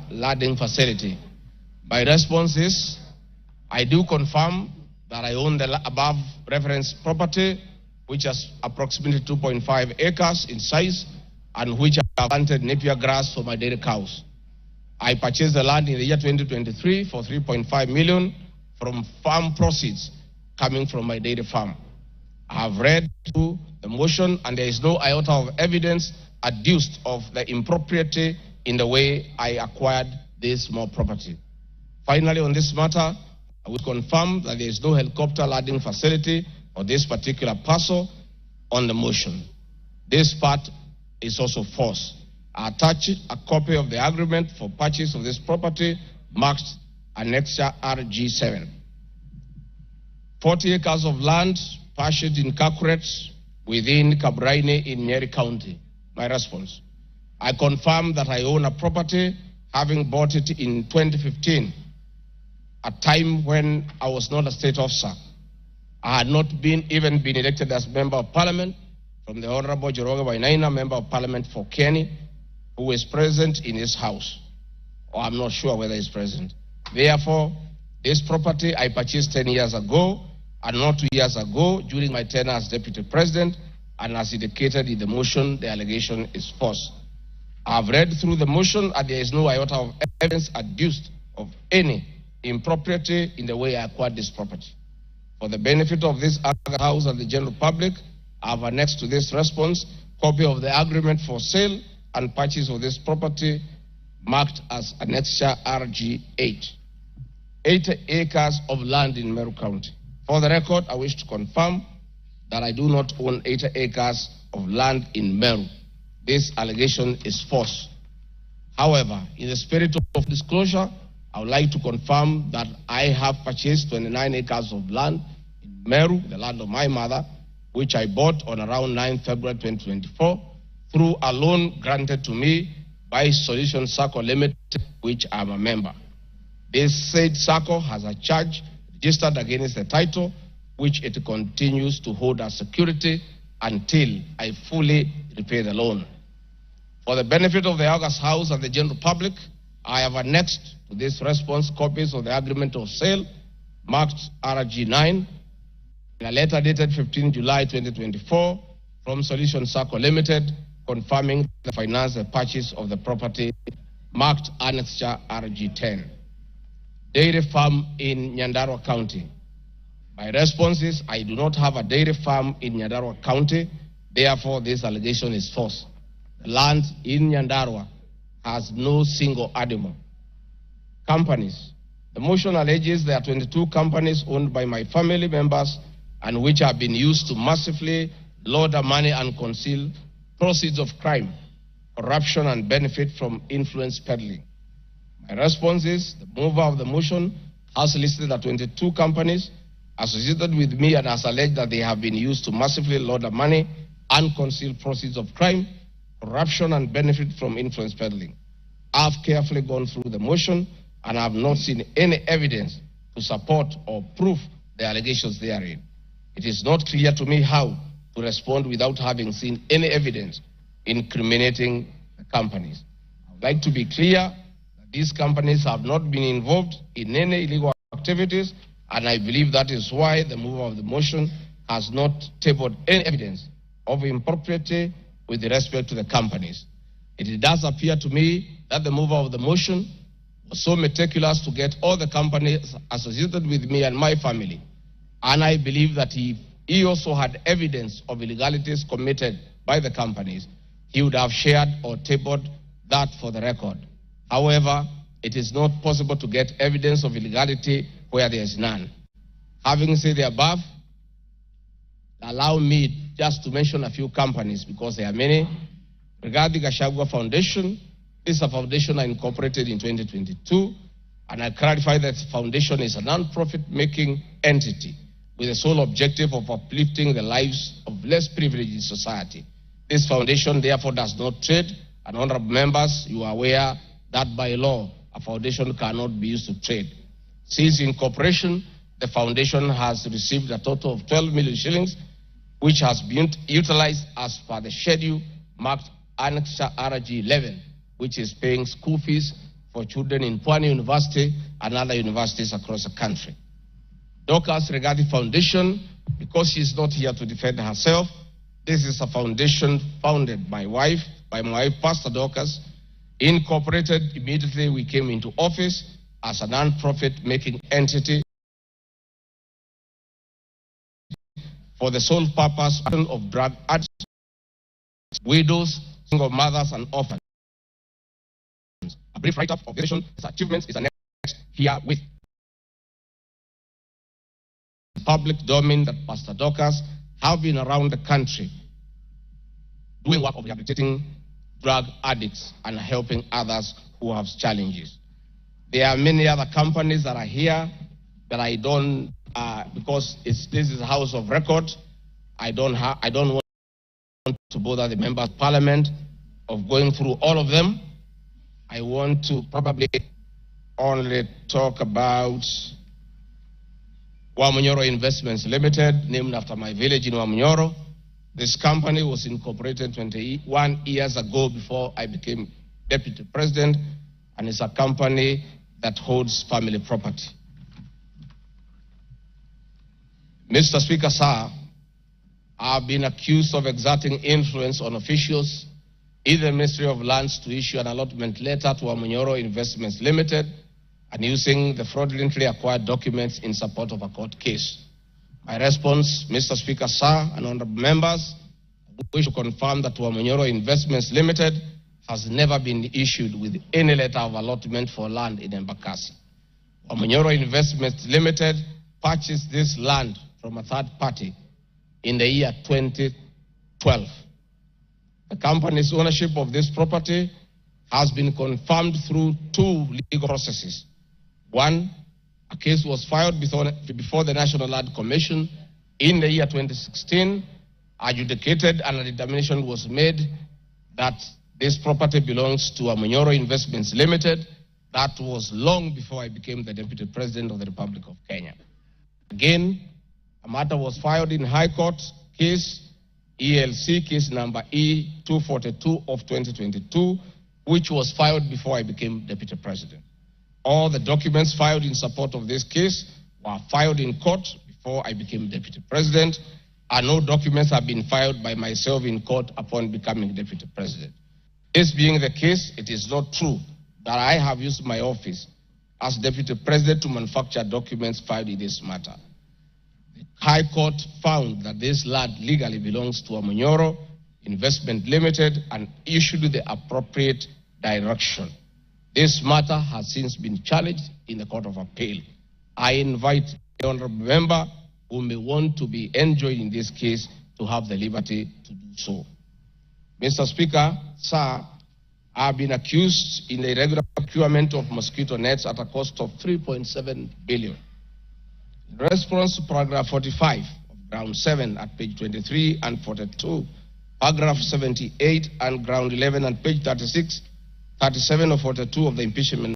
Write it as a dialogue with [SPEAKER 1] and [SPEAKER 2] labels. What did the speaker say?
[SPEAKER 1] landing facility. My response is, I do confirm that I own the above reference property, which has approximately 2.5 acres in size and which I have planted napier grass for my dairy cows. I purchased the land in the year 2023 for 3.5 million from farm proceeds coming from my dairy farm. I have read through the motion and there is no iota of evidence adduced of the impropriety in the way I acquired this small property. Finally, on this matter, I would confirm that there is no helicopter landing facility for this particular parcel on the motion. This part is also false. I attach a copy of the agreement for purchase of this property marked Annexure RG7. 40 acres of land purchased in Kakuret within Kabraine in Nyeri County. My response: I confirm that I own a property, having bought it in 2015, a time when I was not a state officer. I had not even been elected as Member of Parliament from the Honorable Joroge Wainaina, Member of Parliament for Kenny, who is present in his house, or I'm not sure whether he's present. Therefore, this property I purchased 10 years ago and not 2 years ago during my tenure as Deputy President, and as indicated in the motion, the allegation is false. I've read through the motion and there is no iota of evidence adduced of any impropriety in the way I acquired this property. For the benefit of this House and the general public, I have annexed to this response copy of the agreement for sale and purchase of this property marked as Annexure RG8. 80 acres of land in Meru County. For the record, I wish to confirm that I do not own 80 acres of land in Meru. This allegation is false. However, in the spirit of disclosure, I would like to confirm that I have purchased 29 acres of land in Meru, the land of my mother, which I bought on around 9 February 2024 through a loan granted to me by Solution Circle Limited, which I am a member. This said circle has a charge registered against the title, which it continues to hold as security until I fully repay the loan. For the benefit of the August House and the general public, I have annexed to this response copies of the agreement of sale marked RG9 in a letter dated 15 July 2024 from Solution Circle Limited, confirming the finance the purchase of the property marked Annexure RG10. Dairy farm in Nyandarua County. My response is I do not have a dairy farm in Nyandarua County, therefore this allegation is false. The land in Nyandarua has no single animal. Companies. The motion alleges there are 22 companies owned by my family members and which have been used to massively launder money and conceal proceeds of crime, corruption, and benefit from influence peddling. My response is the mover of the motion has listed the 22 companies associated with me and has alleged that they have been used to massively launder money and conceal proceeds of crime, corruption, and benefit from influence peddling. I've carefully gone through the motion and I have not seen any evidence to support or prove the allegations therein. It is not clear to me how to respond without having seen any evidence incriminating the companies. I would like to be clear that these companies have not been involved in any illegal activities, and I believe that is why the mover of the motion has not tabled any evidence of impropriety with respect to the companies. It does appear to me that the mover of the motion was so meticulous to get all the companies associated with me and my family, and I believe that he also had evidence of illegalities committed by the companies, he would have shared or tabled that for the record. However, it is not possible to get evidence of illegality where there is none. Having said the above, allow me just to mention a few companies because there are many. Regarding Gachagua Foundation, this is a foundation I incorporated in 2022, and I clarify that the foundation is a non-profit making entity with the sole objective of uplifting the lives of less privileged in society. This foundation therefore does not trade, and honorable members, you are aware that by law, a foundation cannot be used to trade. Since incorporation, the foundation has received a total of 12 million shillings, which has been utilized as per the schedule marked Annexure RG11, which is paying school fees for children in Pwani University and other universities across the country. Dorcas Regadi Foundation, because she's not here to defend herself, this is a foundation founded by my wife, Pastor Dorcas, incorporated immediately we came into office as a non-profit making entity for the sole purpose of drug addicts, widows, single mothers, and orphans. A brief write-up of the its achievements is annexed here with public domain that Pastor Dorcas have been around the country doing work of rehabilitating drug addicts and helping others who have challenges. There are many other companies that are here that I don't, because this is a house of record, I don't want to bother the members of parliament of going through all of them. I want to probably only talk about Wamunyoro Investments Limited, named after my village in Wamunyoro. This company was incorporated 21 years ago before I became deputy president, and it's a company that holds family property. Mr. Speaker, sir, I've been accused of exerting influence on officials in the Ministry of Lands to issue an allotment letter to Wamunyoro Investments Limited and using the fraudulently acquired documents in support of a court case. My response, Mr. Speaker, sir, and honorable members, I wish to confirm that Wamunyoro Investments Limited has never been issued with any letter of allotment for land in Embakasi. Wamunyoro Investments Limited purchased this land from a third party in the year 2012. The company's ownership of this property has been confirmed through two legal processes. One, a case was filed before the National Land Commission in the year 2016, adjudicated, and a determination was made that this property belongs to Wamunyoro Investments Limited. That was long before I became the Deputy President of the Republic of Kenya. Again, a matter was filed in High Court, case ELC, case number E242 of 2022, which was filed before I became Deputy President. All the documents filed in support of this case were filed in court before I became Deputy President, and no documents have been filed by myself in court upon becoming Deputy President. This being the case, it is not true that I have used my office as Deputy President to manufacture documents filed in this matter. The High Court found that this land legally belongs to Wamunyoro Investment Limited and issued the appropriate direction. This matter has since been challenged in the Court of Appeal. I invite the honorable member who may want to be enjoined in this case to have the liberty to do so. Mr. Speaker, sir, I have been accused in the irregular procurement of mosquito nets at a cost of 3.7 billion. In response to paragraph 45 of ground 7 at page 23 and 42, paragraph 78 and ground 11 and page 36, 37 or 42 of the impeachment